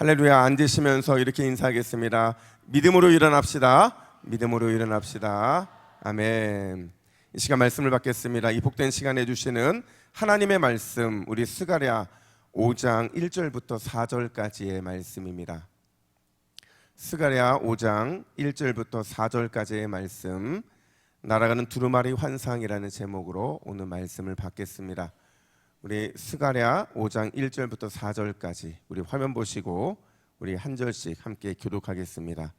할렐루야. 앉으시면서 이렇게 인사하겠습니다. 믿음으로 일어납시다. 믿음으로 일어납시다. 아멘. 이 시간 말씀을 받겠습니다. 이 복된 시간에 주시는 하나님의 말씀, 우리 스가랴 5장 1절부터 4절까지의 말씀입니다. 스가랴 5장 1절부터 4절까지의 말씀, 날아가는 두루마리 환상이라는 제목으로 오늘 말씀을 받겠습니다. 우리 스가랴 5장 1절부터 4절까지 우리 화면 보시고 우리 한 절씩 함께 교독하겠습니다.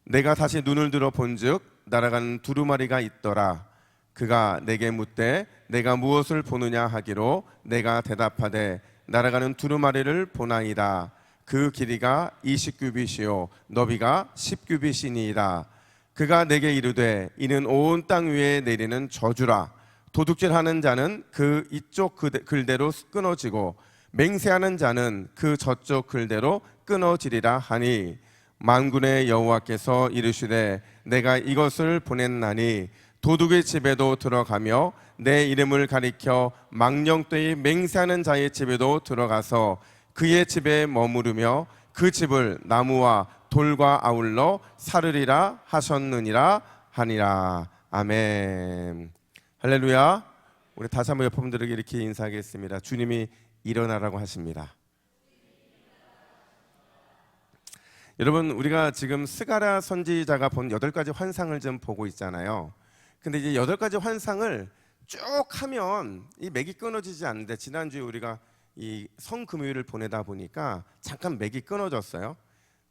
내가 다시 눈을 들어 본즉 날아가는 두루마리가 있더라. 그가 내게 묻되 내가 무엇을 보느냐 하기로 내가 대답하되 날아가는 두루마리를 보나이다. 그 길이가 20규빗이요 너비가 10규빗이니이다. 그가 내게 이르되 이는 온 땅 위에 내리는 저주라. 도둑질하는 자는 그 이쪽 글대로 끊어지고 맹세하는 자는 그 저쪽 글대로 끊어지리라 하니 만군의 여호와께서 이르시되 내가 이것을 보냈나니 도둑의 집에도 들어가며 내 이름을 가리켜 망령되이 맹세하는 자의 집에도 들어가서 그의 집에 머무르며 그 집을 나무와 돌과 아울러 사르리라 하셨느니라 하니라. 아멘. 할렐루야. 우리 다시 한번 옆에 분들에게 이렇게 인사하겠습니다. 주님이 일어나라고 하십니다. 여러분, 우리가 지금 스가랴 선지자가 본 8가지 환상을 좀 보고 있잖아요. 근데 이제 8가지 환상을 쭉 하면 이 맥이 끊어지지 않는데, 지난주에 우리가 이 성금요일을 보내다 보니까 잠깐 맥이 끊어졌어요.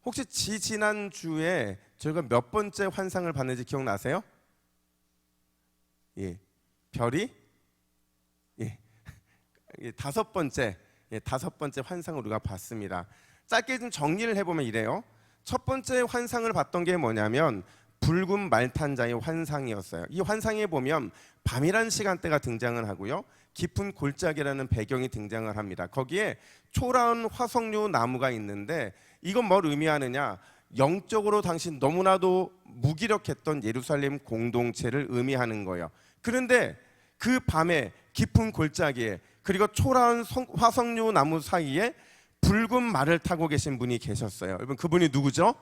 혹시 지난주에 저희가 몇 번째 환상을 봤는지 기억나세요? 예. 별이 다섯 번째 환상을 우리가 봤습니다. 짧게 좀 정리를 해보면 이래요. 첫 번째 환상을 봤던 게 뭐냐면 붉은 말탄자의 환상이었어요. 이 환상에 보면 밤이라는 시간대가 등장을 하고요, 깊은 골짜기라는 배경이 등장을 합니다. 거기에 초라한 화석류 나무가 있는데 이건 뭘 의미하느냐, 영적으로 당시 너무나도 무기력했던 예루살렘 공동체를 의미하는 거예요. 그런데 그 밤에 깊은 골짜기에 그리고 초라한 화석류 나무 사이에 붉은 말을 타고 계신 분이 계셨어요. 여러분, 그분이 누구죠?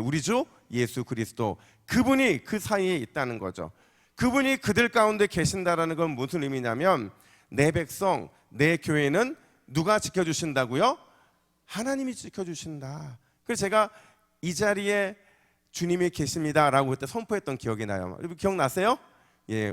우리 주 예수 그리스도. 그분이 그 사이에 있다는 거죠. 그분이 그들 가운데 계신다라는 건 무슨 의미냐면 내 백성, 내 교회는 누가 지켜주신다고요? 하나님이 지켜주신다. 그래서 제가 이 자리에 주님이 계십니다라고 그때 선포했던 기억이 나요. 여러분 기억나세요?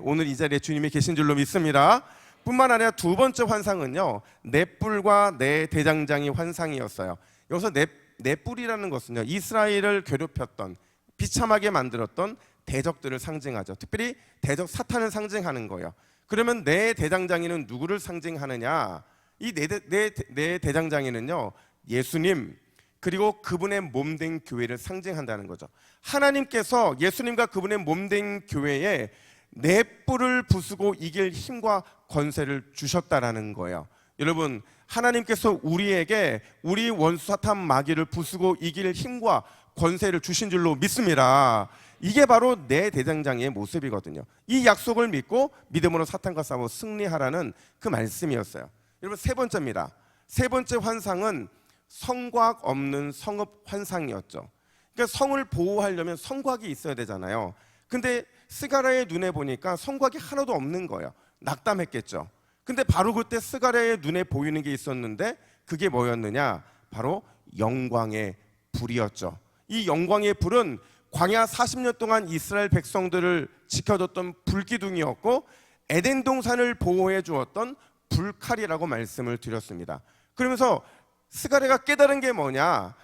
오늘 이 자리에 주님이 계신 줄로 믿습니다. 뿐만 아니라 두 번째 환상은요, 넷불과 네 대장장이 환상이었어요. 여기서 넷불이라는 것은요, 이스라엘을 괴롭혔던, 비참하게 만들었던 대적들을 상징하죠. 특별히 대적 사탄을 상징하는 거예요. 그러면 네 대장장이는 누구를 상징하느냐? 이 네 대장장이는요, 예수님 그리고 그분의 몸된 교회를 상징한다는 거죠. 하나님께서 예수님과 그분의 몸된 교회에 넷불을 부수고 이길 힘과 권세를 주셨다라는 거예요. 여러분, 하나님께서 우리에게 우리 원수 사탄 마귀를 부수고 이길 힘과 권세를 주신 줄로 믿습니다. 이게 바로 내 대장장이의 모습이거든요. 이 약속을 믿고 믿음으로 사탄과 싸워 승리하라는 그 말씀이었어요. 여러분, 세 번째입니다. 세 번째 환상은 성곽 없는 성읍 환상이었죠. 그러니까 성을 보호하려면 성곽이 있어야 되잖아요. 근데 스가랴의 눈에 보니까 성곽이 하나도 없는 거예요. 낙담했겠죠. 근데 바로 그때 스가랴의 눈에 보이는 게 있었는데 그게 뭐였느냐? 바로 영광의 불이었죠. 이 영광의 불은 광야 40년 동안 이스라엘 백성들을 지켜줬던 불기둥이었고 에덴 동산을 보호해 주었던 불칼이라고 말씀을 드렸습니다. 그러면서 스가랴가 깨달은 게 뭐냐?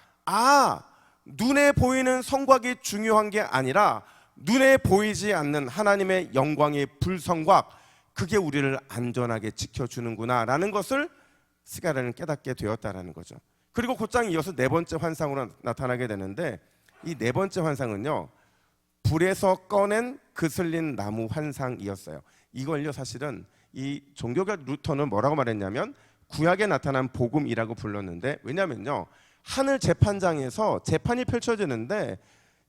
눈에 보이는 성곽이 중요한 게 아니라 눈에 보이지 않는 하나님의 영광의 불성곽, 그게 우리를 안전하게 지켜주는구나 라는 것을 스가랴는 깨닫게 되었다라는 거죠. 그리고 곧장 이어서 네 번째 환상으로 나타나게 되는데, 이 네 번째 환상은요, 불에서 꺼낸 그슬린 나무 환상이었어요. 이걸요, 사실은 이 종교학 루터는 뭐라고 말했냐면 구약에 나타난 복음이라고 불렀는데, 왜냐면요, 하늘 재판장에서 재판이 펼쳐지는데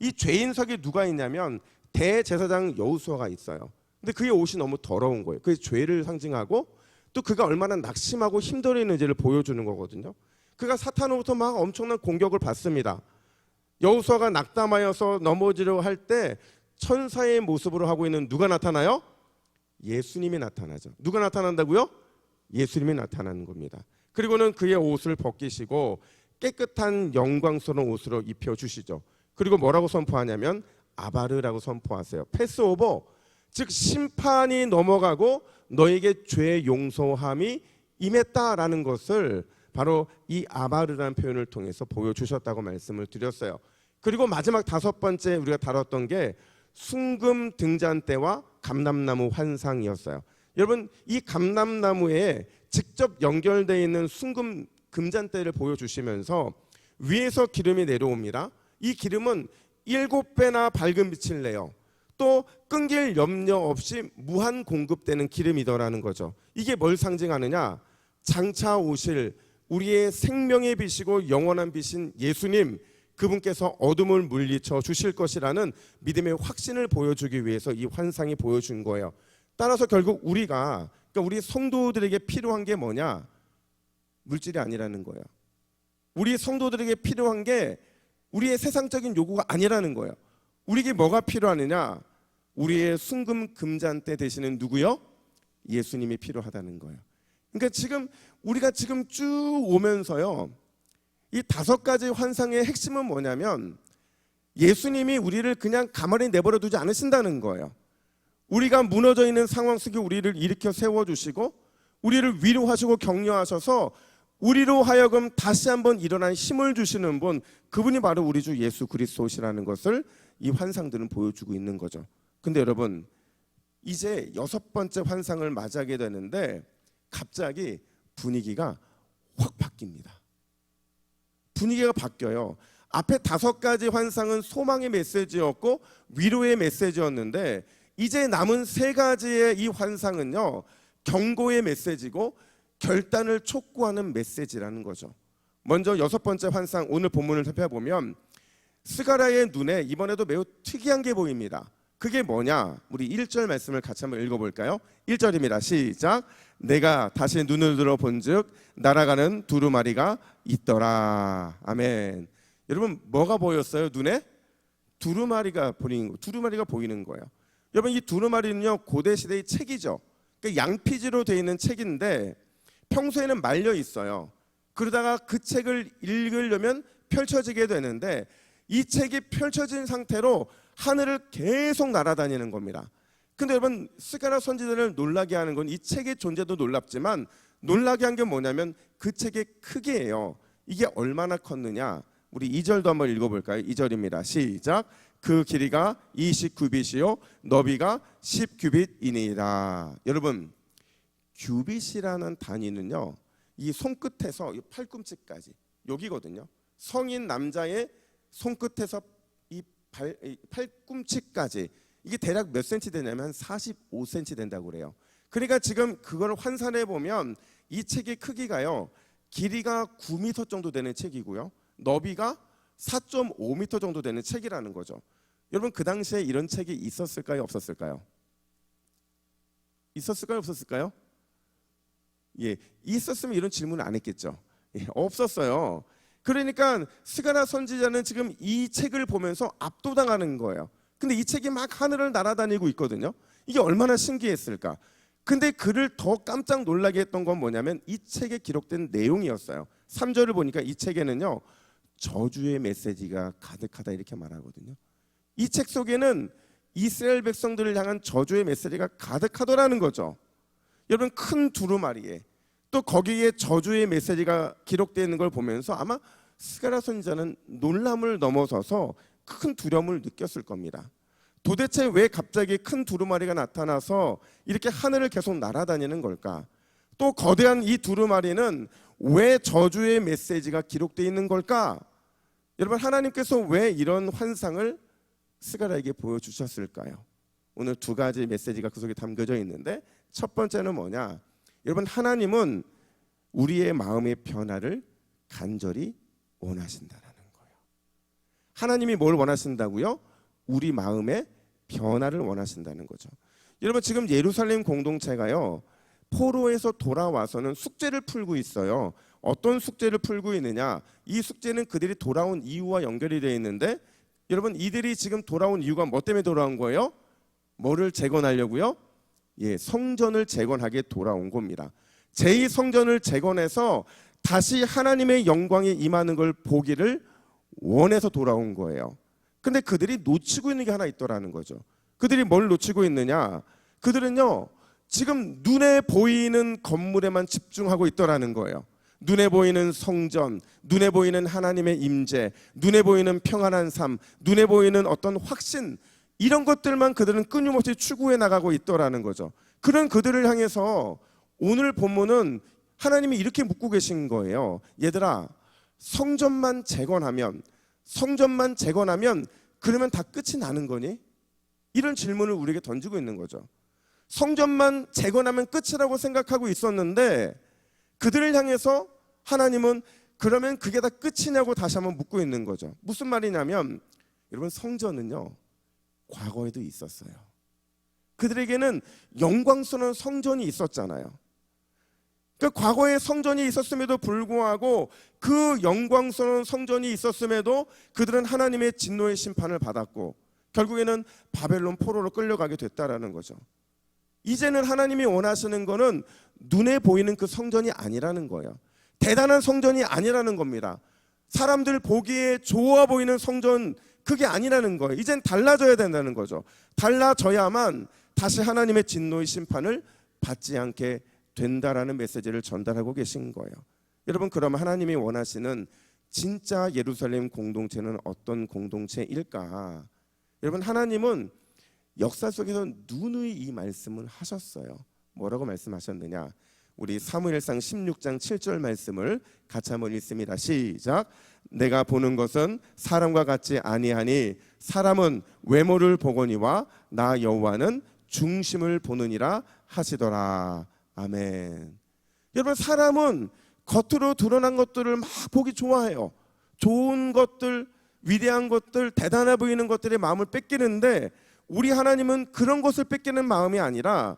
이 죄인석에 누가 있냐면 대제사장 여호수아가 있어요. 근데 그의 옷이 너무 더러운 거예요. 그게 죄를 상징하고 또 그가 얼마나 낙심하고 힘들어 있는지를 보여주는 거거든요. 그가 사탄으로부터 막 엄청난 공격을 받습니다. 여호수아가 낙담하여서 넘어지려 할 때 천사의 모습으로 하고 있는 누가 나타나요? 예수님이 나타나죠. 누가 나타난다고요? 예수님이 나타나는 겁니다. 그리고는 그의 옷을 벗기시고 깨끗한 영광스러운 옷으로 입혀주시죠. 그리고 뭐라고 선포하냐면 아바르라고 선포하세요. 패스오버, 즉 심판이 넘어가고 너에게 죄의 용서함이 임했다라는 것을 바로 이 아바르라는 표현을 통해서 보여주셨다고 말씀을 드렸어요. 그리고 마지막 다섯 번째 우리가 다뤘던 게 순금 등잔대와 감람나무 환상이었어요. 여러분, 이 감람나무에 직접 연결되어 있는 순금 금잔대를 보여주시면서 위에서 기름이 내려옵니다. 이 기름은 7배나 밝은 빛을 내요. 또 끊길 염려 없이 무한 공급되는 기름이더라는 거죠. 이게 뭘 상징하느냐? 장차 오실 우리의 생명의 빛이고 영원한 빛인 예수님, 그분께서 어둠을 물리쳐 주실 것이라는 믿음의 확신을 보여주기 위해서 이 환상이 보여준 거예요. 따라서 결국 우리가, 그러니까 우리 성도들에게 필요한 게 뭐냐? 물질이 아니라는 거예요. 우리 성도들에게 필요한 게 우리의 세상적인 요구가 아니라는 거예요. 우리에게 뭐가 필요하느냐? 우리의 순금 금잔대 되시는 누구요? 예수님이 필요하다는 거예요. 그러니까 지금 우리가 지금 쭉 오면서요, 이 5가지 환상의 핵심은 뭐냐면 예수님이 우리를 그냥 가만히 내버려 두지 않으신다는 거예요. 우리가 무너져 있는 상황 속에 우리를 일으켜 세워주시고 우리를 위로하시고 격려하셔서 우리로 하여금 다시 한번 일어난 힘을 주시는 분, 그분이 바로 우리 주 예수 그리스도시라는 것을 이 환상들은 보여주고 있는 거죠. 근데 여러분, 이제 6번째 환상을 맞이하게 되는데 갑자기 분위기가 확 바뀝니다. 분위기가 바뀌어요. 앞에 5가지 환상은 소망의 메시지였고 위로의 메시지였는데 이제 남은 3가지의 이 환상은요, 경고의 메시지고 결단을 촉구하는 메시지라는 거죠. 먼저 6번째 환상, 오늘 본문을 살펴보면 스가랴의 눈에 이번에도 매우 특이한 게 보입니다. 그게 뭐냐? 우리 1절 말씀을 같이 한번 읽어볼까요? 1절입니다. 시작. 내가 다시 눈을 들어 본즉 날아가는 두루마리가 있더라. 아멘. 여러분, 뭐가 보였어요? 눈에? 두루마리가 보이는 거예요. 여러분, 이 두루마리는요, 고대 시대의 책이죠. 그러니까 양피지로 되어 있는 책인데 평소에는 말려 있어요. 그러다가 그 책을 읽으려면 펼쳐지게 되는데 이 책이 펼쳐진 상태로 하늘을 계속 날아다니는 겁니다. 근데 여러분, 스가랴 선지자를 놀라게 하는 건 이 책의 존재도 놀랍지만 놀라게 한 게 뭐냐면 그 책의 크기예요. 이게 얼마나 컸느냐? 우리 2절도 한번 읽어볼까요? 2절입니다. 시작. 그 길이가 20규빗이요 너비가 10규빗이니라. 여러분, 규빗이라는 단위는요, 이 손끝에서 이 팔꿈치까지 여기거든요. 성인 남자의 손끝에서 이 팔꿈치까지, 이게 대략 몇 센치 되냐면 45cm 된다고 그래요. 그러니까 지금 그걸 환산해 보면 이 책의 크기가요, 길이가 9m 정도 되는 책이고요, 너비가 4.5m 정도 되는 책이라는 거죠. 여러분, 그 당시에 이런 책이 있었을까요? 없었을까요? 있었을까요? 없었을까요? 예, 있었으면 이런 질문을 안 했겠죠. 예, 없었어요. 그러니까 스가랴 선지자는 지금 이 책을 보면서 압도당하는 거예요. 근데 이 책이 막 하늘을 날아다니고 있거든요. 이게 얼마나 신기했을까. 근데 그를 더 깜짝 놀라게 했던 건 뭐냐면 이 책에 기록된 내용이었어요. 3절을 보니까 이 책에는요, 저주의 메시지가 가득하다 이렇게 말하거든요. 이 책 속에는 이스라엘 백성들을 향한 저주의 메시지가 가득하더라는 거죠. 여러분, 큰 두루마리에 또 거기에 저주의 메시지가 기록되어 있는 걸 보면서 아마 스가랴 선지자는 놀람을 넘어서서 큰 두려움을 느꼈을 겁니다. 도대체 왜 갑자기 큰 두루마리가 나타나서 이렇게 하늘을 계속 날아다니는 걸까? 또 거대한 이 두루마리는 왜 저주의 메시지가 기록되어 있는 걸까? 여러분, 하나님께서 왜 이런 환상을 스가랴에게 보여주셨을까요? 오늘 2가지 메시지가 그 속에 담겨져 있는데, 첫 번째는 뭐냐? 여러분, 하나님은 우리의 마음의 변화를 간절히 원하신다는 거예요. 하나님이 뭘 원하신다고요? 우리 마음의 변화를 원하신다는 거죠. 여러분, 지금 예루살렘 공동체가요, 포로에서 돌아와서는 숙제를 풀고 있어요. 어떤 숙제를 풀고 있느냐? 이 숙제는 그들이 돌아온 이유와 연결이 되어 있는데, 여러분 이들이 지금 돌아온 이유가 뭐 때문에 돌아온 거예요? 뭐를 재건하려고요? 예, 성전을 재건하게 돌아온 겁니다. 제2성전을 재건해서 다시 하나님의 영광이 임하는 걸 보기를 원해서 돌아온 거예요. 근데 그들이 놓치고 있는 게 하나 있더라는 거죠. 그들이 뭘 놓치고 있느냐? 그들은요, 지금 눈에 보이는 건물에만 집중하고 있더라는 거예요. 눈에 보이는 성전, 눈에 보이는 하나님의 임재, 눈에 보이는 평안한 삶, 눈에 보이는 어떤 확신, 이런 것들만 그들은 끊임없이 추구해 나가고 있더라는 거죠. 그런 그들을 향해서 오늘 본문은 하나님이 이렇게 묻고 계신 거예요. 얘들아, 성전만 재건하면 그러면 다 끝이 나는 거니? 이런 질문을 우리에게 던지고 있는 거죠. 성전만 재건하면 끝이라고 생각하고 있었는데, 그들을 향해서 하나님은 그러면 그게 다 끝이냐고 다시 한번 묻고 있는 거죠. 무슨 말이냐면, 여러분, 성전은요 과거에도 있었어요. 그들에게는 영광스러운 성전이 있었잖아요. 그 과거에 성전이 있었음에도 불구하고, 그 영광스러운 성전이 있었음에도 그들은 하나님의 진노의 심판을 받았고 결국에는 바벨론 포로로 끌려가게 됐다라는 거죠. 이제는 하나님이 원하시는 거는 눈에 보이는 그 성전이 아니라는 거예요. 대단한 성전이 아니라는 겁니다. 사람들 보기에 좋아 보이는 성전, 그게 아니라는 거예요. 이젠 달라져야 된다는 거죠. 달라져야만 다시 하나님의 진노의 심판을 받지 않게 된다라는 메시지를 전달하고 계신 거예요. 여러분, 그러면 하나님이 원하시는 진짜 예루살렘 공동체는 어떤 공동체일까? 여러분, 하나님은 역사 속에서 누누이 이 말씀을 하셨어요. 뭐라고 말씀하셨느냐? 우리 사무엘상 16장 7절 말씀을 같이 한번 읽습니다. 시작. 내가 보는 것은 사람과 같지 아니하니 사람은 외모를 보거니와 나 여호와는 중심을 보느니라 하시더라. 아멘. 여러분, 사람은 겉으로 드러난 것들을 막 보기 좋아해요. 좋은 것들, 위대한 것들, 대단해 보이는 것들의 마음을 뺏기는데, 우리 하나님은 그런 것을 뺏기는 마음이 아니라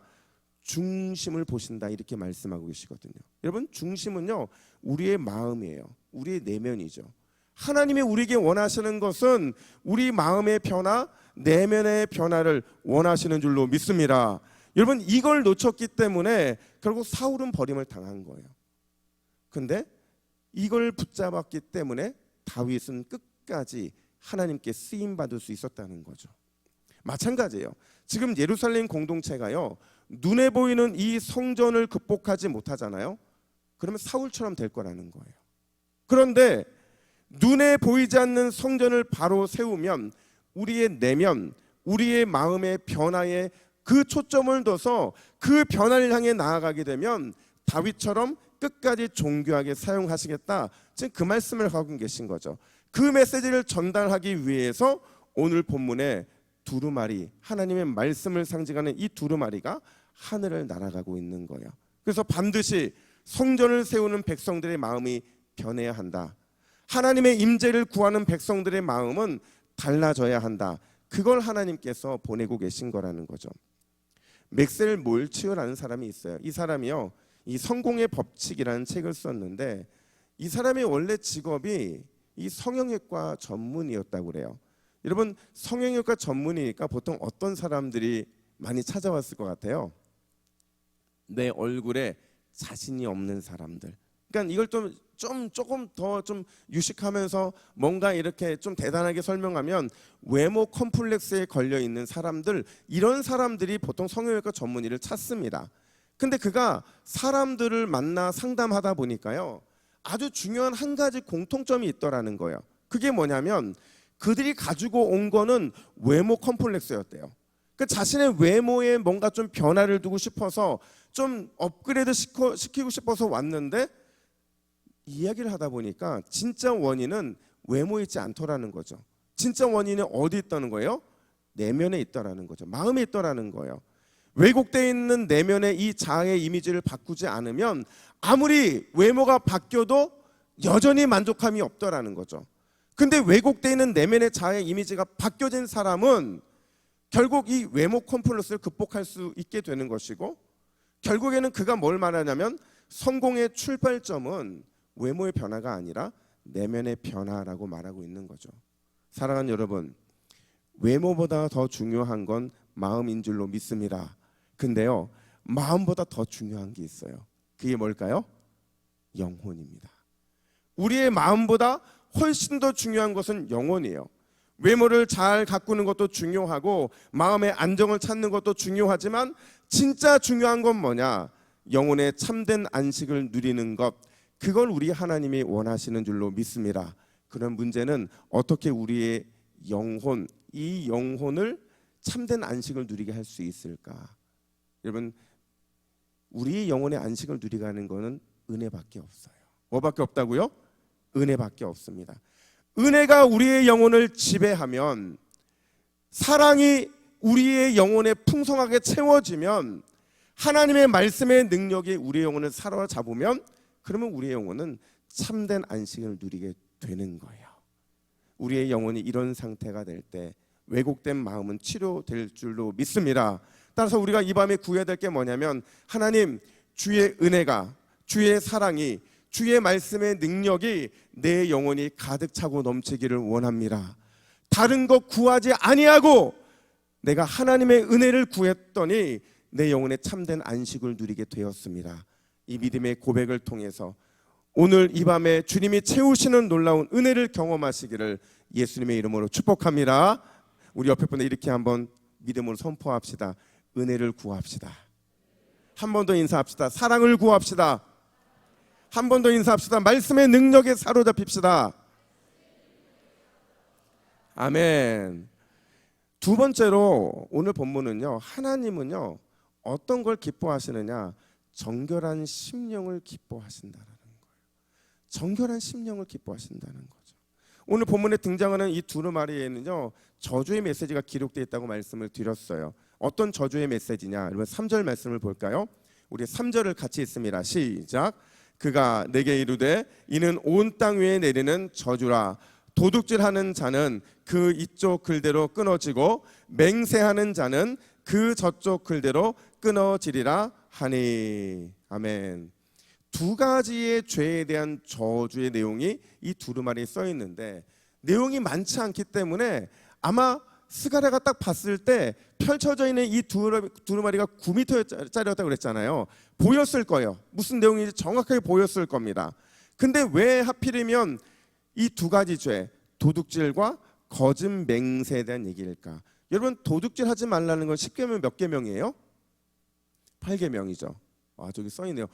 중심을 보신다, 이렇게 말씀하고 계시거든요. 여러분, 중심은요 우리의 마음이에요. 우리의 내면이죠. 하나님이 우리에게 원하시는 것은 우리 마음의 변화, 내면의 변화를 원하시는 줄로 믿습니다. 여러분, 이걸 놓쳤기 때문에 결국 사울은 버림을 당한 거예요. 근데 이걸 붙잡았기 때문에 다윗은 끝까지 하나님께 쓰임받을 수 있었다는 거죠. 마찬가지예요. 지금 예루살렘 공동체가요, 눈에 보이는 이 성전을 극복하지 못하잖아요. 그러면 사울처럼 될 거라는 거예요. 그런데 눈에 보이지 않는 성전을 바로 세우면 우리의 내면, 우리의 마음의 변화에 그 초점을 둬서 그 변화를 향해 나아가게 되면 다윗처럼 끝까지 존귀하게 사용하시겠다, 지금 그 말씀을 하고 계신 거죠. 그 메시지를 전달하기 위해서 오늘 본문에 두루마리, 하나님의 말씀을 상징하는 이 두루마리가 하늘을 날아가고 있는 거예요. 그래서 반드시 성전을 세우는 백성들의 마음이 변해야 한다. 하나님의 임재를 구하는 백성들의 마음은 달라져야 한다. 그걸 하나님께서 보내고 계신 거라는 거죠. 맥셀 몰츠라는 사람이 있어요. 이 사람이요, 이 성공의 법칙이라는 책을 썼는데, 이 사람의 원래 직업이 이 성형외과 전문의였다고 그래요. 여러분, 성형외과 전문의니까 보통 어떤 사람들이 많이 찾아왔을 것 같아요? 내 얼굴에 자신이 없는 사람들. 그러니까 이걸 조금 더 유식하면서 뭔가 이렇게 좀 대단하게 설명하면 외모 컴플렉스에 걸려 있는 사람들, 이런 사람들이 보통 성형외과 전문의를 찾습니다. 근데 그가 사람들을 만나 상담하다 보니까요, 아주 중요한 한 가지 공통점이 있더라는 거예요. 그게 뭐냐면 그들이 가지고 온 거는 외모 컴플렉스였대요. 그 자신의 외모에 뭔가 좀 변화를 두고 싶어서 좀 업그레이드 시키고 싶어서 왔는데, 이야기를 하다 보니까 진짜 원인은 외모에 있지 않더라는 거죠. 진짜 원인은 어디 있다는 거예요? 내면에 있다라는 거죠. 마음에 있다라는 거예요. 왜곡되어 있는 내면의 이 자아의 이미지를 바꾸지 않으면 아무리 외모가 바뀌어도 여전히 만족함이 없더라는 거죠. 근데 왜곡되어 있는 내면의 자아의 이미지가 바뀌어진 사람은 결국 이 외모 컴플렉스를 극복할 수 있게 되는 것이고, 결국에는 그가 뭘 말하냐면 성공의 출발점은 외모의 변화가 아니라 내면의 변화라고 말하고 있는 거죠. 사랑하는 여러분, 외모보다 더 중요한 건 마음인 줄로 믿습니다. 근데요, 마음보다 더 중요한 게 있어요. 그게 뭘까요? 영혼입니다. 우리의 마음보다 훨씬 더 중요한 것은 영혼이에요. 외모를 잘 가꾸는 것도 중요하고 마음의 안정을 찾는 것도 중요하지만 진짜 중요한 건 뭐냐? 영혼의 참된 안식을 누리는 것, 그걸 우리 하나님이 원하시는 줄로 믿습니다. 그런 문제는 어떻게 우리의 영혼, 이 영혼을 참된 안식을 누리게 할 수 있을까? 여러분, 우리의 영혼의 안식을 누리게 하는 것은 은혜밖에 없어요. 뭐밖에 없다고요? 은혜밖에 없습니다. 은혜가 우리의 영혼을 지배하면, 사랑이 우리의 영혼에 풍성하게 채워지면, 하나님의 말씀의 능력이 우리의 영혼을 사로잡으면, 그러면 우리의 영혼은 참된 안식을 누리게 되는 거예요. 우리의 영혼이 이런 상태가 될 때 왜곡된 마음은 치료될 줄로 믿습니다. 따라서 우리가 이 밤에 구해야 될 게 뭐냐면, 하나님, 주의 은혜가, 주의 사랑이, 주의 말씀의 능력이 내 영혼이 가득 차고 넘치기를 원합니다. 다른 것 구하지 아니하고 내가 하나님의 은혜를 구했더니 내 영혼에 참된 안식을 누리게 되었습니다. 이 믿음의 고백을 통해서 오늘 이 밤에 주님이 채우시는 놀라운 은혜를 경험하시기를 예수님의 이름으로 축복합니다. 우리 옆에 분에 이렇게 한번 믿음으로 선포합시다. 은혜를 구합시다. 한 번 더 인사합시다. 사랑을 구합시다. 한 번 더 인사합시다. 말씀의 능력에 사로잡힙시다. 아멘. 두 번째로 오늘 본문은요, 하나님은요 어떤 걸 기뻐하시느냐? 정결한 심령을 기뻐하신다는 거예요. 정결한 심령을 기뻐하신다는 거죠. 오늘 본문에 등장하는 이 두루마리에는요 저주의 메시지가 기록되어 있다고 말씀을 드렸어요. 어떤 저주의 메시지냐? 여러분 3절 말씀을 볼까요? 우리 3절을 같이 읽습니다. 시작. 그가 내게 이르되 이는 온 땅 위에 내리는 저주라. 도둑질하는 자는 그 이쪽 글대로 끊어지고 맹세하는 자는 그 저쪽 글대로 끊어지리라 하니. 아멘. 두 가지의 죄에 대한 저주의 내용이 이 두루마리에 써 있는데 내용이 많지 않기 때문에 아마 스가랴가 딱 봤을 때 펼쳐져 있는 이 두루마리가 9m짜리였다고 그랬잖아요. 보였을 거예요. 무슨 내용인지 정확하게 보였을 겁니다. 근데 왜 하필이면 이 두 가지 죄, 도둑질과 거짓 맹세에 대한 얘기일까? 여러분, 도둑질하지 말라는 건 10계명 몇 계명이에요? 8계명이죠. 아, 저기 써있네요.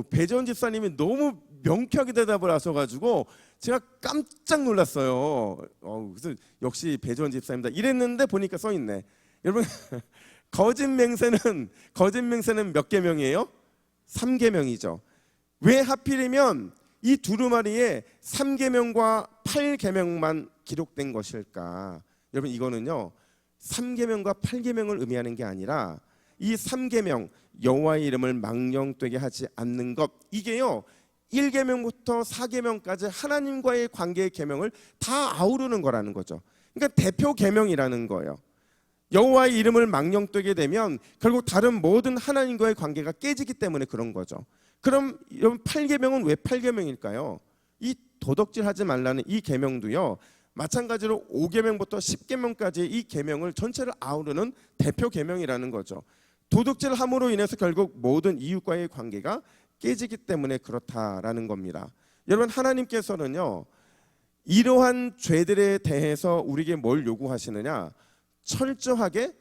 배재원 집사님이 너무 명쾌하게 대답을 하셔가지고 제가 깜짝 놀랐어요. 그래서 역시 배재원 집사입니다. 이랬는데 보니까 써있네. 여러분, 거짓 맹세는 몇 계명이에요? 3계명이죠. 왜 하필이면 이 두루마리에 3계명과 8계명만 기록된 것일까? 여러분, 이거는요 3계명과 8계명을 의미하는 게 아니라 이 3계명, 여호와의 이름을 망령되게 하지 않는 것, 이게요 1계명부터 4계명까지 하나님과의 관계의 계명을 다 아우르는 거라는 거죠. 그러니까 대표 계명이라는 거예요. 여호와의 이름을 망령되게 되면 결국 다른 모든 하나님과의 관계가 깨지기 때문에 그런 거죠. 그럼 여러분 8계명은 왜 8계명일까요? 이 도덕질하지 말라는 이 계명도요 마찬가지로 5계명부터 10계명까지 이 계명을 전체를 아우르는 대표 계명이라는 거죠. 도둑질함으로 인해서 결국 모든 이웃과의 관계가 깨지기 때문에 그렇다라는 겁니다. 여러분, 하나님께서는요 이러한 죄들에 대해서 우리에게 뭘 요구하시느냐? 철저하게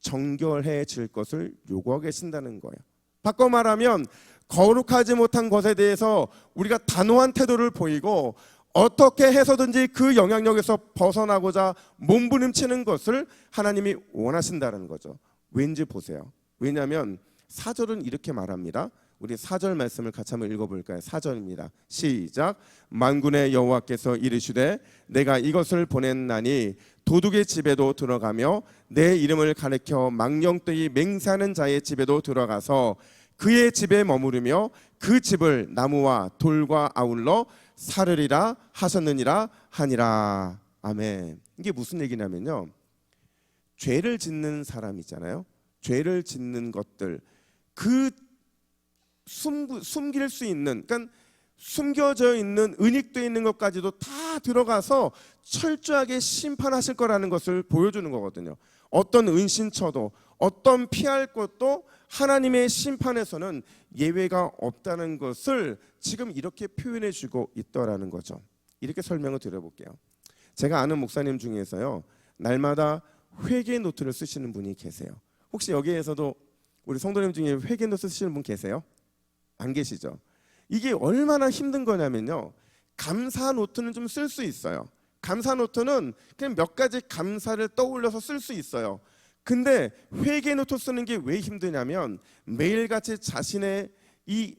정결해질 것을 요구하고 계신다는 거예요. 바꿔 말하면 거룩하지 못한 것에 대해서 우리가 단호한 태도를 보이고 어떻게 해서든지 그 영향력에서 벗어나고자 몸부림치는 것을 하나님이 원하신다는 거죠. 왠지 보세요. 왜냐하면 4절은 이렇게 말합니다. 우리 4절 말씀을 같이 한번 읽어볼까요? 4절입니다. 시작. 만군의 여호와께서 이르시되 내가 이것을 보냈나니 도둑의 집에도 들어가며 내 이름을 가리켜 망령되이 맹세하는 자의 집에도 들어가서 그의 집에 머무르며 그 집을 나무와 돌과 아울러 사르리라 하셨느니라 하니라. 아멘. 이게 무슨 얘기냐면요, 죄를 짓는 사람 있잖아요. 죄를 짓는 것들, 그 숨길 수 있는, 그러니까 숨겨져 있는 은닉되어 있는 것까지도 다 들어가서 철저하게 심판하실 거라는 것을 보여주는 거거든요. 어떤 은신처도 어떤 피할 것도 하나님의 심판에서는 예외가 없다는 것을 지금 이렇게 표현해 주고 있더라는 거죠. 이렇게 설명을 드려볼게요. 제가 아는 목사님 중에서요, 날마다 회개 노트를 쓰시는 분이 계세요. 혹시 여기에서도 우리 성도님 중에 회개 노트 쓰시는 분 계세요? 안 계시죠? 이게 얼마나 힘든 거냐면요, 감사 노트는 좀 쓸 수 있어요. 감사 노트는 그냥 몇 가지 감사를 떠올려서 쓸 수 있어요. 근데 회개 노트 쓰는 게 왜 힘드냐면 매일같이 자신의 이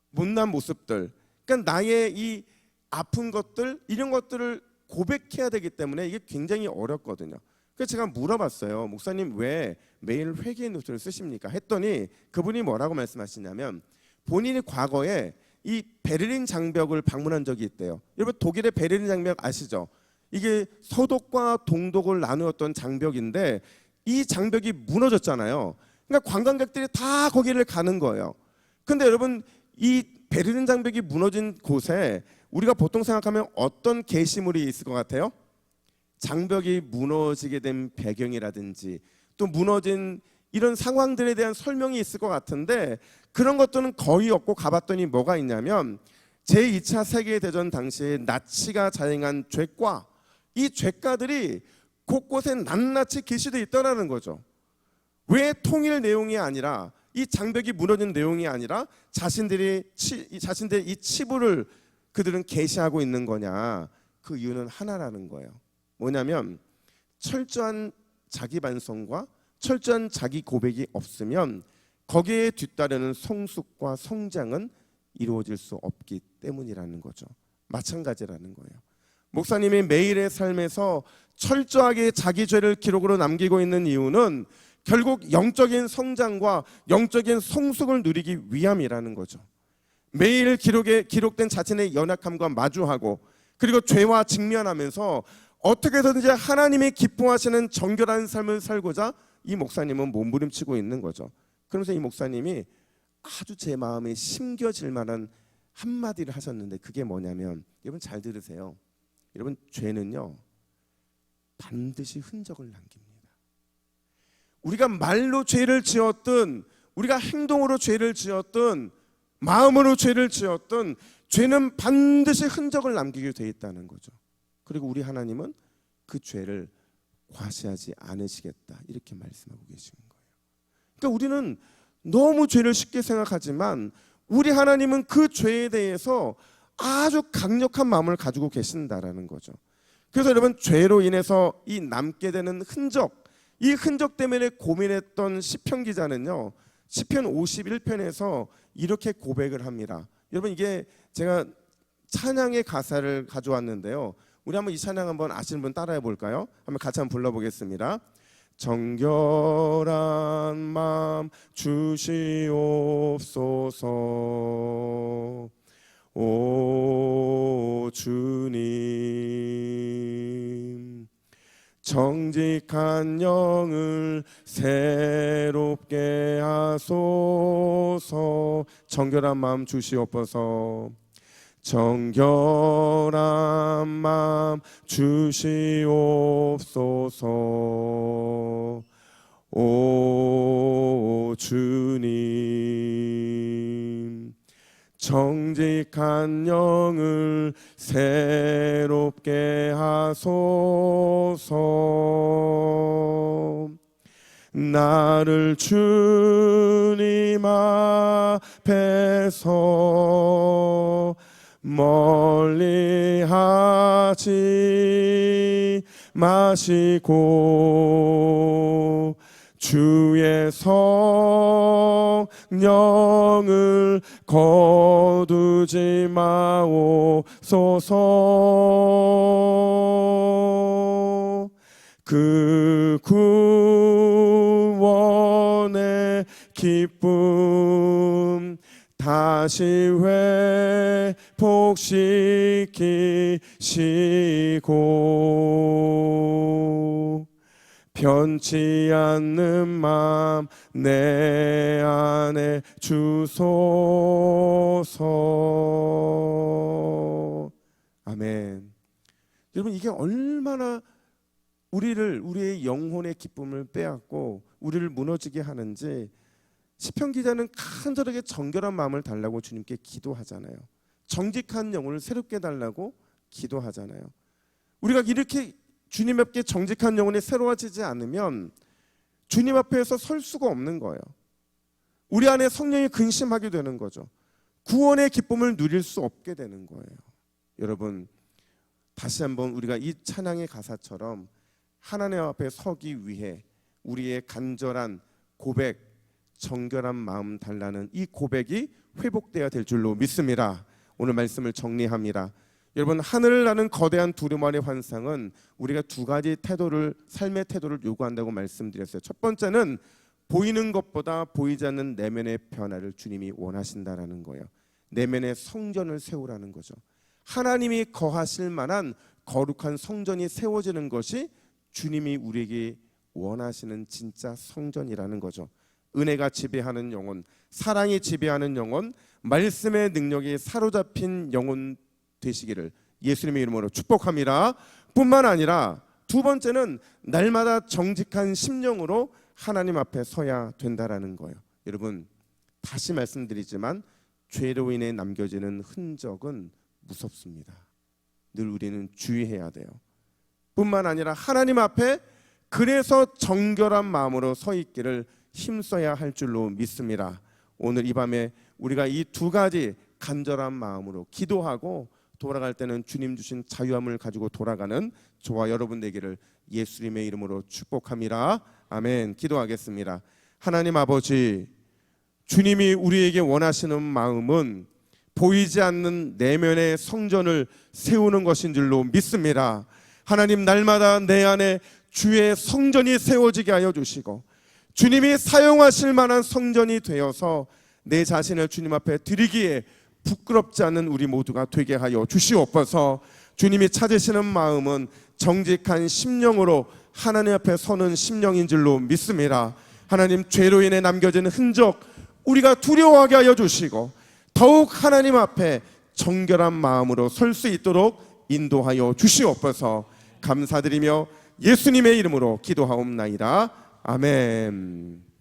못난 모습들, 그러니까 나의 이 아픈 것들, 이런 것들을 고백해야 되기 때문에 이게 굉장히 어렵거든요. 그래서 제가 물어봤어요. 목사님 왜 매일 회개 노트를 쓰십니까? 했더니 그분이 뭐라고 말씀하시냐면 본인이 과거에 이 베를린 장벽을 방문한 적이 있대요. 여러분 독일의 베를린 장벽 아시죠? 이게 서독과 동독을 나누었던 장벽인데 이 장벽이 무너졌잖아요. 그러니까 관광객들이 다 거기를 가는 거예요. 근데 여러분 이 베를린 장벽이 무너진 곳에 우리가 보통 생각하면 어떤 게시물이 있을 것 같아요? 장벽이 무너지게 된 배경이라든지 또 무너진 이런 상황들에 대한 설명이 있을 것 같은데 그런 것들은 거의 없고 가봤더니 뭐가 있냐면 제2차 세계대전 당시에 나치가 자행한 죄과 이 죄가들이 곳곳에 낱낱이 게시되어 있더라는 거죠. 왜 통일 내용이 아니라 이 장벽이 무너진 내용이 아니라 자신들의 이 치부를 그들은 게시하고 있는 거냐? 그 이유는 하나라는 거예요. 뭐냐면 철저한 자기 반성과 철저한 자기 고백이 없으면 거기에 뒤따르는 성숙과 성장은 이루어질 수 없기 때문이라는 거죠. 마찬가지라는 거예요. 목사님이 매일의 삶에서 철저하게 자기 죄를 기록으로 남기고 있는 이유는 결국 영적인 성장과 영적인 성숙을 누리기 위함이라는 거죠. 매일 기록된 자신의 연약함과 마주하고 그리고 죄와 직면하면서 어떻게 해서든지 하나님이 기뻐하시는 정결한 삶을 살고자 이 목사님은 몸부림치고 있는 거죠. 그러면서 이 목사님이 아주 제 마음에 심겨질 만한 한마디를 하셨는데 그게 뭐냐면 여러분 잘 들으세요. 여러분 죄는요 반드시 흔적을 남깁니다. 우리가 말로 죄를 지었든 우리가 행동으로 죄를 지었든 마음으로 죄를 지었든 죄는 반드시 흔적을 남기게 돼 있다는 거죠. 그리고 우리 하나님은 그 죄를 과시하지 않으시겠다 이렇게 말씀하고 계시는 거예요. 그러니까 우리는 너무 죄를 쉽게 생각하지만 우리 하나님은 그 죄에 대해서 아주 강력한 마음을 가지고 계신다라는 거죠. 그래서 여러분 죄로 인해서 이 남게 되는 흔적, 이 흔적 때문에 고민했던 시편 기자는요 시편 51편에서 이렇게 고백을 합니다. 여러분 이게 제가 찬양의 가사를 가져왔는데요. 우리 한번 이 찬양 한번 아시는 분 따라해 볼까요? 한번 같이 한번 불러보겠습니다. 정결한 마음 주시옵소서 오 주님 정직한 영을 새롭게 하소서 정결한 마음 주시옵소서 정결한 마음 주시옵소서 오 주님 정직한 영을 새롭게 하소서 나를 주님 앞에서 멀리하지 마시고 주의 성령을 거두지 마옵소서 그 구원의 기쁨 다시 회복시키시고 변치 않는 마음 내 안에 주소서. 아멘. 여러분, 이게 얼마나 우리의 영혼의 기쁨을 빼앗고 우리를 무너지게 하는지 시편 기자는 간절하게 정결한 마음을 달라고 주님께 기도하잖아요. 정직한 영혼을 새롭게 달라고 기도하잖아요. 우리가 이렇게 주님 앞에 정직한 영혼이 새로워지지 않으면 주님 앞에서 설 수가 없는 거예요. 우리 안에 성령이 근심하게 되는 거죠. 구원의 기쁨을 누릴 수 없게 되는 거예요. 여러분, 다시 한번 우리가 이 찬양의 가사처럼 하나님 앞에 서기 위해 우리의 간절한 고백, 정결한 마음 달라는 이 고백이 회복되어야 될 줄로 믿습니다. 오늘 말씀을 정리합니다. 여러분, 하늘을 나는 거대한 두루마리 환상은 우리가 두 가지 삶의 태도를 요구한다고 말씀드렸어요. 첫 번째는 보이는 것보다 보이지 않는 내면의 변화를 주님이 원하신다라는 거예요. 내면의 성전을 세우라는 거죠. 하나님이 거하실 만한 거룩한 성전이 세워지는 것이 주님이 우리에게 원하시는 진짜 성전이라는 거죠. 은혜가 지배하는 영혼, 사랑이 지배하는 영혼, 말씀의 능력이 사로잡힌 영혼 되시기를 예수님의 이름으로 축복합니다. 뿐만 아니라 두 번째는 날마다 정직한 심령으로 하나님 앞에 서야 된다라는 거예요. 여러분, 다시 말씀드리지만 죄로 인해 남겨지는 흔적은 무섭습니다. 늘 우리는 주의해야 돼요. 뿐만 아니라 하나님 앞에 그래서 정결한 마음으로 서 있기를 힘써야 할 줄로 믿습니다. 오늘 이 밤에 우리가 이 두 가지 간절한 마음으로 기도하고 돌아갈 때는 주님 주신 자유함을 가지고 돌아가는 저와 여러분 되기를 예수님의 이름으로 축복합니다. 아멘. 기도하겠습니다. 하나님 아버지, 주님이 우리에게 원하시는 마음은 보이지 않는 내면의 성전을 세우는 것인 줄로 믿습니다. 하나님, 날마다 내 안에 주의 성전이 세워지게 하여 주시고 주님이 사용하실 만한 성전이 되어서 내 자신을 주님 앞에 드리기에 부끄럽지 않은 우리 모두가 되게 하여 주시옵소서. 주님이 찾으시는 마음은 정직한 심령으로 하나님 앞에 서는 심령인 줄로 믿습니다. 하나님, 죄로 인해 남겨진 흔적 우리가 두려워하게 하여 주시고 더욱 하나님 앞에 정결한 마음으로 설 수 있도록 인도하여 주시옵소서. 감사드리며 예수님의 이름으로 기도하옵나이다. 아멘.